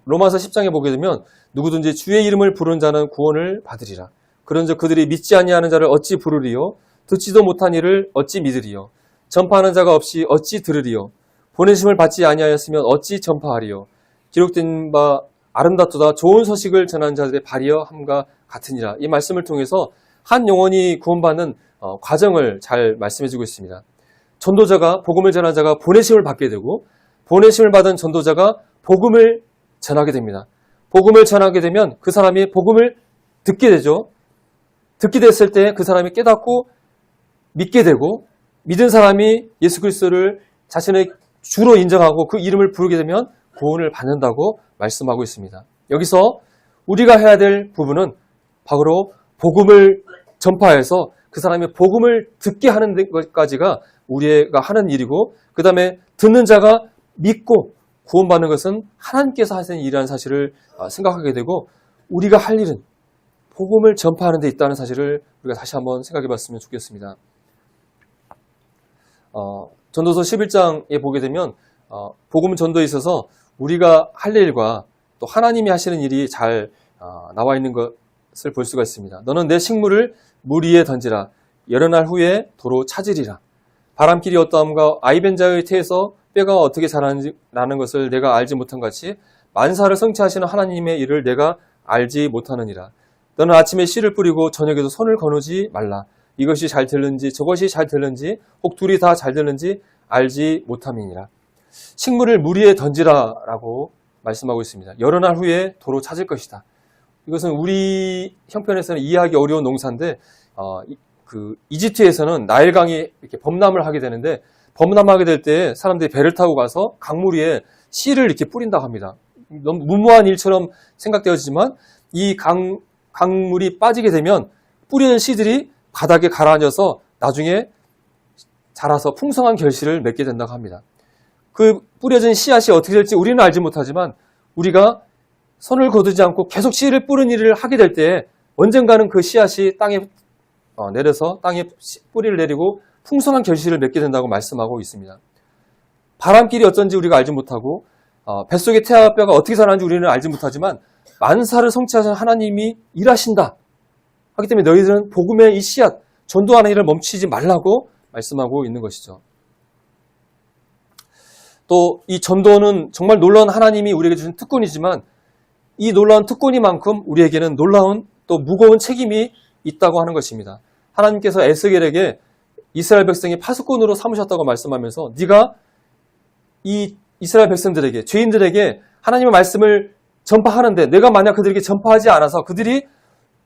[SPEAKER 1] 로마서 10장에 보게 되면 누구든지 주의 이름을 부르는 자는 구원을 받으리라. 그런즉 그들이 믿지 아니하는 자를 어찌 부르리요? 듣지도 못한 이를 어찌 믿으리요? 전파하는 자가 없이 어찌 들으리요? 보내심을 받지 아니하였으면 어찌 전파하리요? 기록된 바 아름답도다 좋은 소식을 전하는 자들의 발이여 함과 같으니라. 이 말씀을 통해서 한 영혼이 구원받는 과정을 잘 말씀해주고 있습니다. 전도자가, 복음을 전하는 자가 보내심을 받게 되고, 보내심을 받은 전도자가 복음을 전하게 됩니다. 복음을 전하게 되면 그 사람이 복음을 듣게 되죠. 듣게 됐을 때 그 사람이 깨닫고 믿게 되고, 믿은 사람이 예수 그리스도를 자신의 주로 인정하고 그 이름을 부르게 되면 구원을 받는다고 말씀하고 있습니다. 여기서 우리가 해야 될 부분은 바로 복음을 전파해서 그 사람이 복음을 듣게 하는 것까지가 우리가 하는 일이고, 그 다음에 듣는 자가 믿고 구원받는 것은 하나님께서 하시는 일이라는 사실을 생각하게 되고, 우리가 할 일은 복음을 전파하는 데 있다는 사실을 우리가 다시 한번 생각해 봤으면 좋겠습니다. 전도서 11장에 보게 되면 복음 전도에 있어서 우리가 할 일과 또 하나님이 하시는 일이 잘 나와 있는 것을 볼 수가 있습니다. 너는 내 식물을 물 위에 던지라. 여러 날 후에 도로 찾으리라. 바람길이 어떠함과 아이벤자의 태에서 뼈가 어떻게 자라는 것을 내가 알지 못한 같이 만사를 성취하시는 하나님의 일을 내가 알지 못하느니라. 너는 아침에 씨를 뿌리고 저녁에도 손을 거누지 말라. 이것이 잘 되는지 저것이 잘 되는지 혹 둘이 다 잘 되는지 알지 못함이니라. 식물을 물 위에 던지라라고 말씀하고 있습니다. 여러 날 후에 도로 찾을 것이다. 이것은 우리 형편에서는 이해하기 어려운 농사인데 이집트에서는 나일강이 이렇게 범람을 하게 되는데 범람하게 될 때 사람들이 배를 타고 가서 강물 위에 씨를 이렇게 뿌린다고 합니다. 너무 무모한 일처럼 생각되어지지만 이 강물이 빠지게 되면 뿌리는 씨들이 바닥에 가라앉아서 나중에 자라서 풍성한 결실을 맺게 된다고 합니다. 그 뿌려진 씨앗이 어떻게 될지 우리는 알지 못하지만 우리가 손을 거두지 않고 계속 씨를 뿌리는 일을 하게 될 때 언젠가는 그 씨앗이 땅에 내려서 땅에 뿌리를 내리고 풍성한 결실을 맺게 된다고 말씀하고 있습니다. 바람길이 어쩐지 우리가 알지 못하고 뱃속의 태아뼈가 어떻게 자라는지 우리는 알지 못하지만 만사를 성취하신 하나님이 일하신다 하기 때문에 너희들은 복음의 이 씨앗 전도하는 일을 멈추지 말라고 말씀하고 있는 것이죠. 또 이 전도는 정말 놀라운 하나님이 우리에게 주신 특권이지만 이 놀라운 특권이만큼 우리에게는 놀라운 또 무거운 책임이 있다고 하는 것입니다. 하나님께서 에스겔에게 이스라엘 백성이 파수꾼으로 삼으셨다고 말씀하면서 네가 이 이스라엘 백성들에게 죄인들에게 하나님의 말씀을 전파하는데 내가 만약 그들에게 전파하지 않아서 그들이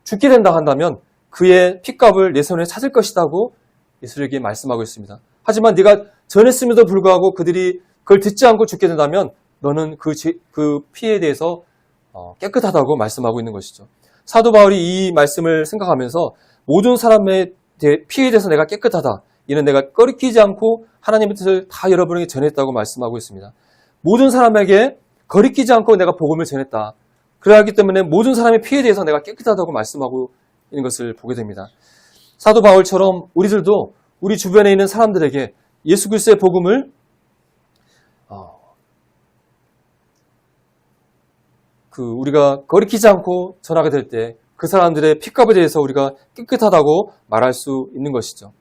[SPEAKER 1] 죽게 된다 한다면 그의 핏값을 내 손에 찾을 것이라고 예수에게 말씀하고 있습니다. 하지만 네가 전했음에도 불구하고 그들이 그걸 듣지 않고 죽게 된다면 너는 그 피해에 대해서 깨끗하다고 말씀하고 있는 것이죠. 사도 바울이 이 말씀을 생각하면서 모든 사람의 피해에 대해서 내가 깨끗하다. 이는 내가 꺼리끼지 않고 하나님의 뜻을 다 여러분에게 전했다고 말씀하고 있습니다. 모든 사람에게 거리끼지 않고 내가 복음을 전했다. 그러하기 때문에 모든 사람의 피해에 대해서 내가 깨끗하다고 말씀하고 있는 것을 보게 됩니다. 사도 바울처럼 우리들도 우리 주변에 있는 사람들에게 예수 그리스도의 복음을 우리가 거리끼지 않고 전하게 될 때 그 사람들의 핏값에 대해서 우리가 깨끗하다고 말할 수 있는 것이죠.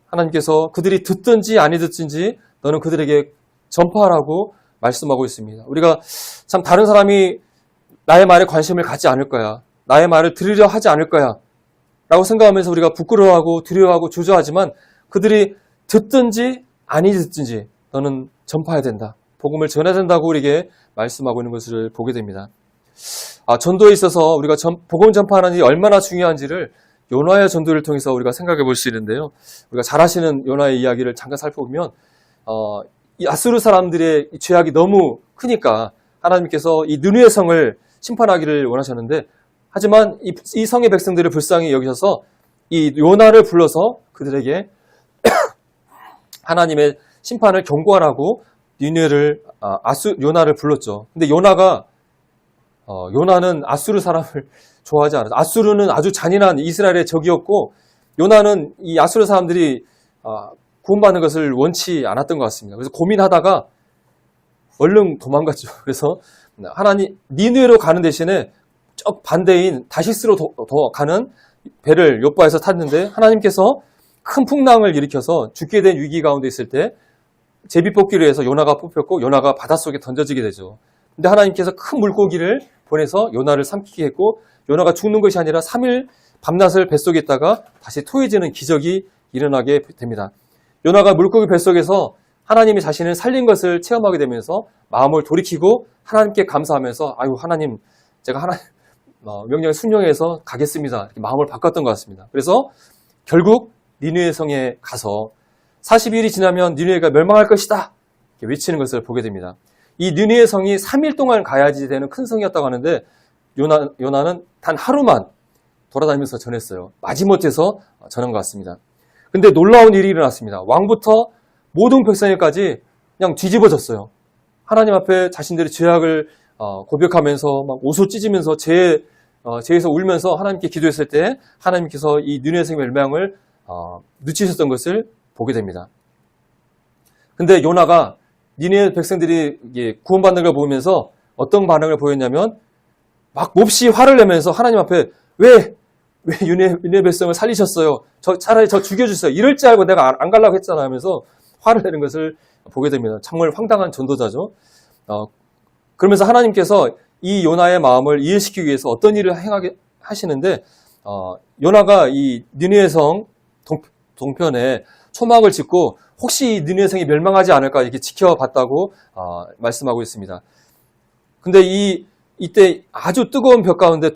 [SPEAKER 1] 하나님께서 그들이 듣든지 아니 듣든지 너는 그들에게 전파하라고 말씀하고 있습니다. 우리가 참 다른 사람이 나의 말에 관심을 갖지 않을 거야. 나의 말을 들으려 하지 않을 거야. 라고 생각하면서 우리가 부끄러워하고 두려워하고 주저하지만 그들이 듣든지 아니 듣든지 너는 전파해야 된다. 복음을 전해야 된다고 우리에게 말씀하고 있는 것을 보게 됩니다. 전도에 있어서 우리가 복음 전파하는 일이 얼마나 중요한지를 요나의 전도를 통해서 우리가 생각해 볼 수 있는데요. 우리가 잘 아시는 요나의 이야기를 잠깐 살펴보면 이 아수르 사람들의 죄악이 너무 크니까 하나님께서 이 느느웨 성을 심판하기를 원하셨는데 하지만 이 성의 백성들을 불쌍히 여기셔서 이 요나를 불러서 그들에게 하나님의 심판을 경고하라고 요나를 불렀죠. 근데 요나는 아수르 사람을 좋아하지 않았어요. 아수르는 아주 잔인한 이스라엘의 적이었고 요나는 이 아수르 사람들이 구원받는 것을 원치 않았던 것 같습니다. 그래서 고민하다가 얼른 도망갔죠. 그래서 니느웨로 가는 대신에 쪽 반대인 다시스로 더 가는 배를 욥바에서 탔는데 하나님께서 큰 풍랑을 일으켜서 죽게 된 위기 가운데 있을 때 제비뽑기로 해서 요나가 뽑혔고 요나가 바닷속에 던져지게 되죠. 근데 하나님께서 큰 물고기를 보내서 요나를 삼키게 했고 요나가 죽는 것이 아니라 3일 밤낮을 뱃속에 있다가 다시 토해지는 기적이 일어나게 됩니다. 요나가 물고기 뱃속에서 하나님이 자신을 살린 것을 체험하게 되면서 마음을 돌이키고 하나님께 감사하면서 아유 하나님 제가 하나님 명령에 순종해서 가겠습니다. 이렇게 마음을 바꿨던 것 같습니다. 그래서 결국 니느웨 성에 가서 40일이 지나면 니느웨가 멸망할 것이다 이렇게 외치는 것을 보게 됩니다. 이 니느웨 성이 3일 동안 가야지 되는 큰 성이었다고 하는데 요나는 단 하루만 돌아다니면서 전했어요. 마지못해서 전한 것 같습니다. 근데 놀라운 일이 일어났습니다. 왕부터 모든 백성에까지 그냥 뒤집어졌어요. 하나님 앞에 자신들의 죄악을 고백하면서 막 옷을 찢으면서 죄에서 울면서 하나님께 기도했을 때 하나님께서 이 니느웨 성의 멸망을 늦추셨던 것을 보게 됩니다. 근데 요나가 니느웨 백성들이 구원받는 걸 보면서 어떤 반응을 보였냐면 막 몹시 화를 내면서 하나님 앞에 왜 니느웨 백성을 살리셨어요? 차라리 저 죽여주세요. 이럴 줄 알고 내가 안 가려고 했잖아 하면서 화를 내는 것을 보게 됩니다. 정말 황당한 전도자죠. 그러면서 하나님께서 이 요나의 마음을 이해시키기 위해서 어떤 일을 행하게 하시는데, 요나가 이 니느웨 성 동편에 초막을 짓고 혹시 니느웨 성이 멸망하지 않을까 이렇게 지켜봤다고 말씀하고 있습니다. 근데 이때 아주 뜨거운 벽 가운데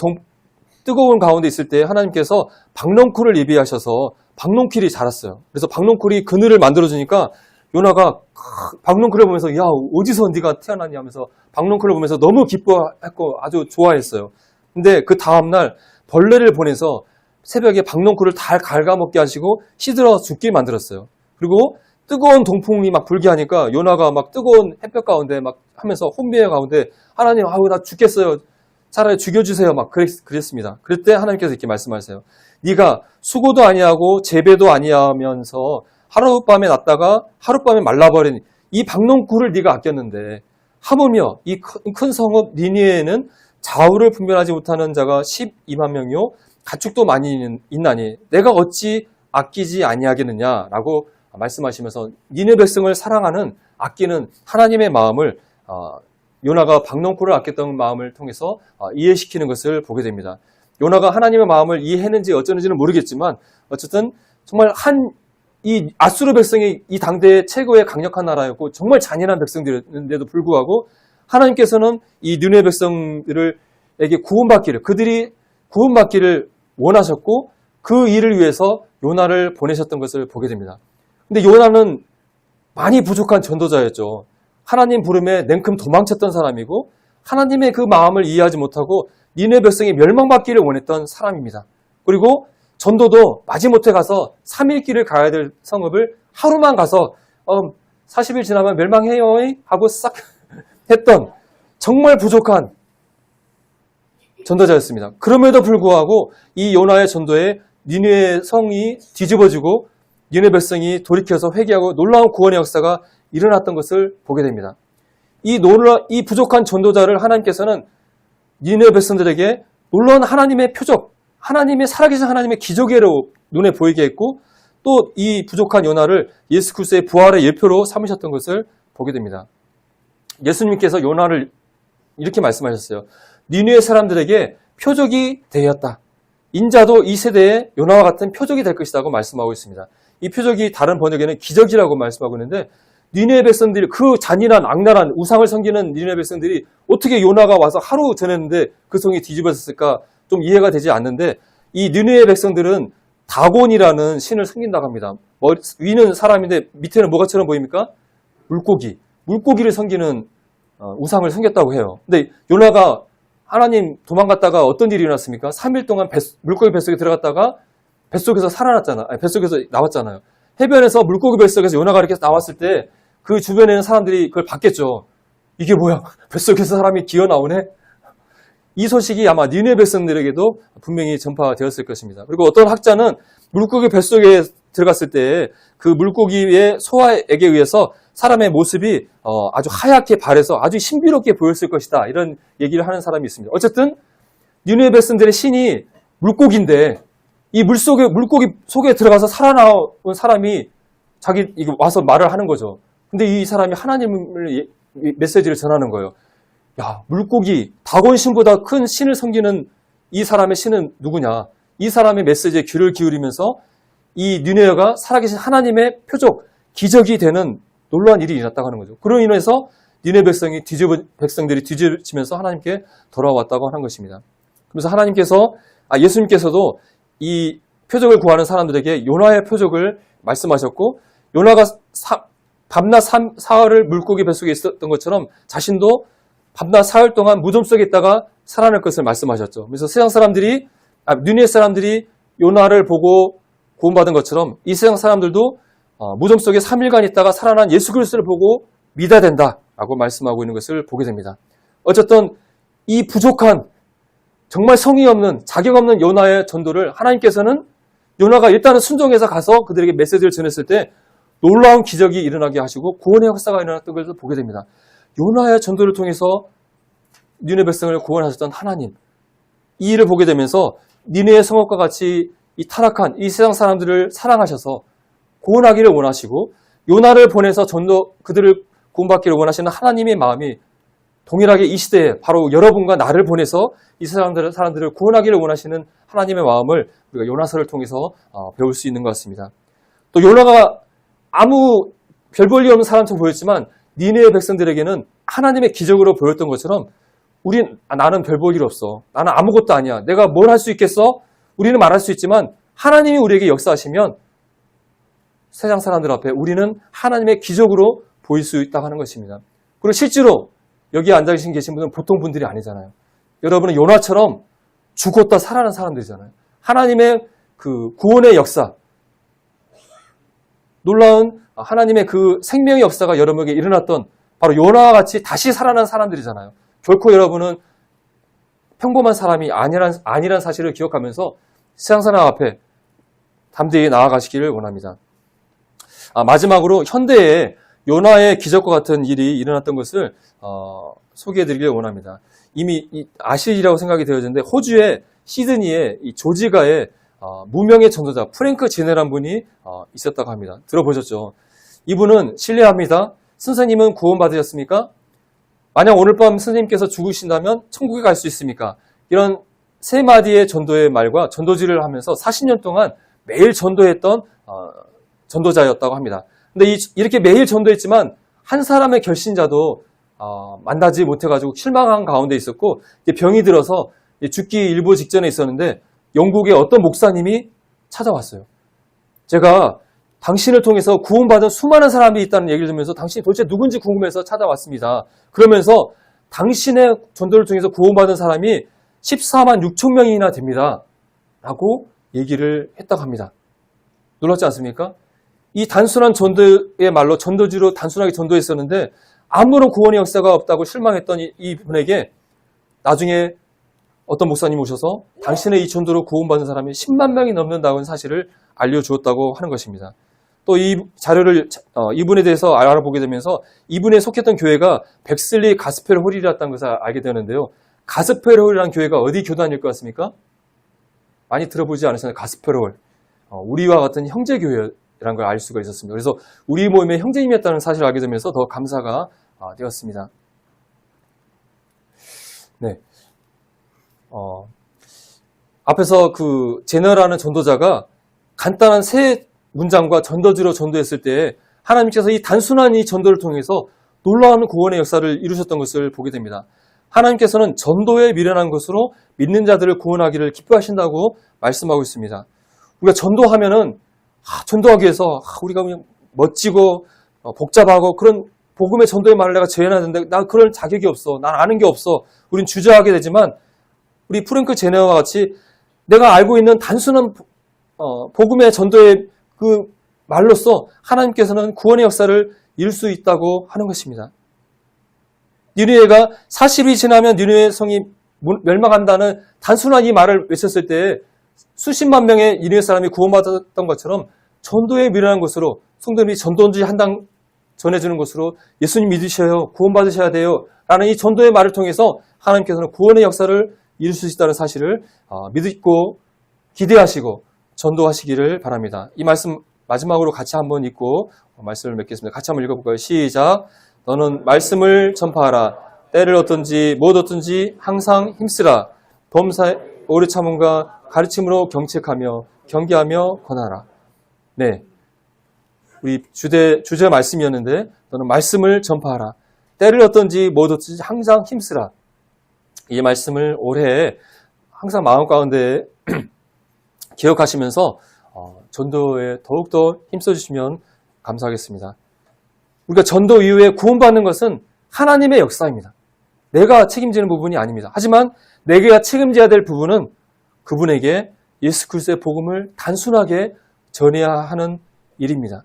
[SPEAKER 1] 뜨거운 가운데 있을 때 하나님께서 박농쿨을 예비하셔서 박농쿨이 자랐어요. 그래서 박농쿨이 그늘을 만들어주니까 요나가 박농쿨을 보면서 야 어디서 네가 태어났냐 하면서 박농쿨을 보면서 너무 기뻐했고 아주 좋아했어요. 근데 그 다음날 벌레를 보내서 새벽에 박농쿨을 다 갉아먹게 하시고 시들어 죽게 만들었어요. 그리고 뜨거운 동풍이 막 불게 하니까 요나가 막 뜨거운 햇볕 가운데 막 하면서 혼비의 가운데 하나님 아우 나 죽겠어요. 차라리 죽여주세요. 막 그랬습니다. 그럴 때 하나님께서 이렇게 말씀하세요. 네가 수고도 아니하고 재배도 아니하면서 하룻밤에 났다가 하룻밤에 말라버린 이 박농쿨을 네가 아꼈는데 하물며 이 큰 성읍 니느웨에는 좌우를 분별하지 못하는 자가 12만 명이요 가축도 많이 있나니 내가 어찌 아끼지 아니하겠느냐라고 말씀하시면서 니느웨 백성을 사랑하는 아끼는 하나님의 마음을 요나가 박농쿨을 아꼈던 마음을 통해서 이해시키는 것을 보게 됩니다. 요나가 하나님의 마음을 이해했는지 어쩌는지는 모르겠지만 어쨌든 정말 이 아수르 백성이 이 당대의 최고의 강력한 나라였고 정말 잔인한 백성들인데도 불구하고 하나님께서는 이 니느웨 백성들에게 그들이 구원받기를 원하셨고 그 일을 위해서 요나를 보내셨던 것을 보게 됩니다. 근데 요나는 많이 부족한 전도자였죠. 하나님 부름에 냉큼 도망쳤던 사람이고 하나님의 그 마음을 이해하지 못하고 니느웨 백성이 멸망받기를 원했던 사람입니다. 그리고 전도도 마지못해 가서 3일 길을 가야 될 성읍을 하루만 가서 40일 지나면 멸망해요 하고 싹 했던 정말 부족한 전도자였습니다. 그럼에도 불구하고 이 요나의 전도에 니느웨 성이 뒤집어지고 니느웨 백성이 돌이켜서 회개하고 놀라운 구원의 역사가 일어났던 것을 보게 됩니다. 이 부족한 전도자를 하나님께서는 니느웨 백성들에게 놀라운 하나님의 표적, 하나님의 살아계신 하나님의 기적으로 눈에 보이게 했고 또 이 부족한 요나를 예수 그리스도의 부활의 예표로 삼으셨던 것을 보게 됩니다. 예수님께서 요나를 이렇게 말씀하셨어요. 니느웨 사람들에게 표적이 되었다. 인자도 이 세대에 요나와 같은 표적이 될 것이라고 말씀하고 있습니다. 이 표적이 다른 번역에는 기적이라고 말씀하고 있는데 니느웨 백성들이 그 잔인한 악랄한 우상을 섬기는 니느웨 백성들이 어떻게 요나가 와서 하루 전했는데 그 성이 뒤집어졌을까 좀 이해가 되지 않는데 이 니느웨 백성들은 다곤이라는 신을 섬긴다고 합니다. 위는 사람인데 밑에는 뭐가처럼 보입니까? 물고기를 섬기는 우상을 섬겼다고 해요. 근데 요나가 하나님 도망갔다가 어떤 일이 일어났습니까? 3일 동안 물고기 뱃속에 들어갔다가 뱃속에서 뱃속에서 나왔잖아요. 해변에서 물고기 뱃속에서 요나가 이렇게 나왔을 때 그 주변에 있는 사람들이 그걸 봤겠죠. 이게 뭐야? 뱃속에서 사람이 기어 나오네? 이 소식이 아마 니느웨 백성들에게도 분명히 전파되었을 것입니다. 그리고 어떤 학자는 물고기 뱃속에 들어갔을 때 그 물고기의 소화액에 의해서 사람의 모습이 아주 하얗게 발해서 아주 신비롭게 보였을 것이다. 이런 얘기를 하는 사람이 있습니다. 어쨌든 니느웨 백성들의 신이 물고기인데 이 물고기 속에 들어가서 살아나온 사람이 이거 와서 말을 하는 거죠. 근데 이 사람이 하나님을 메시지를 전하는 거예요. 야, 물고기, 다곤 신보다 큰 신을 섬기는 이 사람의 신은 누구냐? 이 사람의 메시지에 귀를 기울이면서 이 니느웨가 살아계신 하나님의 표적, 기적이 되는 놀라운 일이 일어났다고 하는 거죠. 그로 인해서 니느웨 백성들이 뒤집어지면서 하나님께 돌아왔다고 하는 것입니다. 그래서 예수님께서도 이 표적을 구하는 사람들에게 요나의 표적을 말씀하셨고 요나가 밤낮 사흘을 물고기 뱃속에 있었던 것처럼 자신도 밤낮 사흘 동안 무덤 속에 있다가 살아날 것을 말씀하셨죠. 그래서 니느웨 사람들이 요나를 보고 구원받은 것처럼 이 세상 사람들도 무덤 속에 3일간 있다가 살아난 예수 그리스도를 보고 믿어야 된다라고 말씀하고 있는 것을 보게 됩니다. 어쨌든 이 부족한 정말 성의 없는 자격 없는 요나의 전도를 하나님께서는 요나가 일단은 순종해서 가서 그들에게 메시지를 전했을 때 놀라운 기적이 일어나게 하시고 구원의 역사가 일어났던 것을 보게 됩니다. 요나의 전도를 통해서 니느웨 백성을 구원하셨던 하나님, 이 일을 보게 되면서 니느웨 성읍과 같이 이 타락한 이 세상 사람들을 사랑하셔서 구원하기를 원하시고 요나를 보내서 그들을 구원받기를 원하시는 하나님의 마음이 동일하게 이 시대에 바로 여러분과 나를 보내서 이 사람들을 구원하기를 원하시는 하나님의 마음을 우리가 요나서를 통해서 배울 수 있는 것 같습니다. 또 요나가 아무 별 볼 일 없는 사람처럼 보였지만 니느웨 백성들에게는 하나님의 기적으로 보였던 것처럼 나는 별 볼 일 없어. 나는 아무것도 아니야. 내가 뭘 할 수 있겠어? 우리는 말할 수 있지만 하나님이 우리에게 역사하시면 세상 사람들 앞에 우리는 하나님의 기적으로 보일 수 있다고 하는 것입니다. 그리고 실제로 여기 앉아 계신 분은 보통 분들이 아니잖아요. 여러분은 요나처럼 죽었다 살아난 사람들이잖아요. 하나님의 그 구원의 역사, 놀라운 하나님의 그 생명의 역사가 여러분에게 일어났던 바로 요나와 같이 다시 살아난 사람들이잖아요. 결코 여러분은 평범한 사람이 아니란 사실을 기억하면서 세상 사람 앞에 담대히 나아가시기를 원합니다. 마지막으로 현대에 요나의 기적과 같은 일이 일어났던 것을 소개해드리길 원합니다. 이미 아실이라고 생각이 되어지는데 호주의 시드니의 이 조지가에 무명의 전도자 프랭크 제네라는 분이 있었다고 합니다. 들어보셨죠? 이분은 신뢰합니다. 선생님은 구원받으셨습니까? 만약 오늘 밤 선생님께서 죽으신다면 천국에 갈 수 있습니까? 이런 세 마디의 전도의 말과 전도지를 하면서 40년 동안 매일 전도했던 전도자였다고 합니다. 근데 이렇게 매일 전도했지만 한 사람의 결신자도 만나지 못해가지고 실망한 가운데 있었고 병이 들어서 죽기 일보 직전에 있었는데 영국의 어떤 목사님이 찾아왔어요. 제가 당신을 통해서 구원받은 수많은 사람이 있다는 얘기를 들으면서 당신이 도대체 누군지 궁금해서 찾아왔습니다. 그러면서 당신의 전도를 통해서 구원받은 사람이 14만 6천 명이나 됩니다. 라고 얘기를 했다고 합니다. 놀랍지 않습니까? 이 단순한 전도의 말로 전도지로 단순하게 전도했었는데 아무런 구원의 역사가 없다고 실망했던 이 분에게 나중에 어떤 목사님이 오셔서 당신의 이 전도로 구원받은 사람이 10만 명이 넘는다는 사실을 알려주었다고 하는 것입니다. 또 이 자료를 이분에 대해서 알아보게 되면서 이분에 속했던 교회가 백슬리 가스펠 홀이라는 것을 알게 되는데요. 가스펠 홀이라는 교회가 어디 교단일 것 같습니까? 많이 들어보지 않으셨나요? 가스펠 홀. 우리와 같은 형제교회라는 걸 알 수가 있었습니다. 그래서 우리 모임의 형제님이었다는 사실을 알게 되면서 더 감사가 되었습니다. 네. 앞에서 그 제너라는 전도자가 간단한 세 문장과 전도지로 전도했을 때 하나님께서 이 단순한 이 전도를 통해서 놀라운 구원의 역사를 이루셨던 것을 보게 됩니다. 하나님께서는 전도에 미련한 것으로 믿는 자들을 구원하기를 기뻐하신다고 말씀하고 있습니다. 우리가 전도하면은 전도하기 위해서 우리가 그냥 멋지고 복잡하고 그런 복음의 전도의 말을 내가 재현해야 되는데 나 그럴 자격이 없어. 난 아는 게 없어. 우린 주저하게 되지만 우리 프랭크 제네와 같이 내가 알고 있는 단순한 복음의 전도의 그 말로써 하나님께서는 구원의 역사를 이룰 수 있다고 하는 것입니다. 니느웨가 40일이 지나면 니느웨 성이 멸망한다는 단순한 이 말을 외쳤을 때 수십만 명의 니느웨 사람이 구원받았던 것처럼 전도에 미련한 것으로 성도들이 전도지 한 당 전해주는 것으로 예수님 믿으셔요. 구원받으셔야 돼요. 라는 이 전도의 말을 통해서 하나님께서는 구원의 역사를 이룰 수 있다는 사실을 믿고 기대하시고 전도하시기를 바랍니다. 이 말씀 마지막으로 같이 한번 읽고 말씀을 맺겠습니다. 같이 한번 읽어볼까요? 시작. 너는 말씀을 전파하라. 때를 얻든지 못 얻든지 항상 힘쓰라. 범사에 오래 참음과 가르침으로 경책하며 경계하며 권하라. 네, 우리 주제 말씀이었는데 너는 말씀을 전파하라. 때를 얻든지 못 얻든지 항상 힘쓰라. 이 말씀을 올해 항상 마음 가운데 기억하시면서 전도에 더욱더 힘써주시면 감사하겠습니다. 우리가 전도 이후에 구원받는 것은 하나님의 역사입니다. 내가 책임지는 부분이 아닙니다. 하지만 내가 책임져야 될 부분은 그분에게 예수 그리스도의 복음을 단순하게 전해야 하는 일입니다.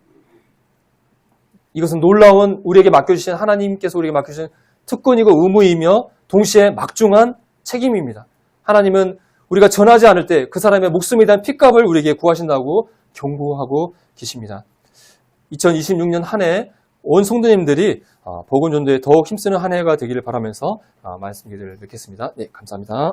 [SPEAKER 1] 이것은 놀라운 우리에게 맡겨주신 하나님께서 우리에게 맡겨주신 특권이고 의무이며 동시에 막중한 책임입니다. 하나님은 우리가 전하지 않을 때 그 사람의 목숨에 대한 핏값을 우리에게 구하신다고 경고하고 계십니다. 2026년 한 해 온 성도님들이 복음 전도에 더욱 힘쓰는 한 해가 되기를 바라면서 말씀 기도를 맺겠습니다. 네, 감사합니다.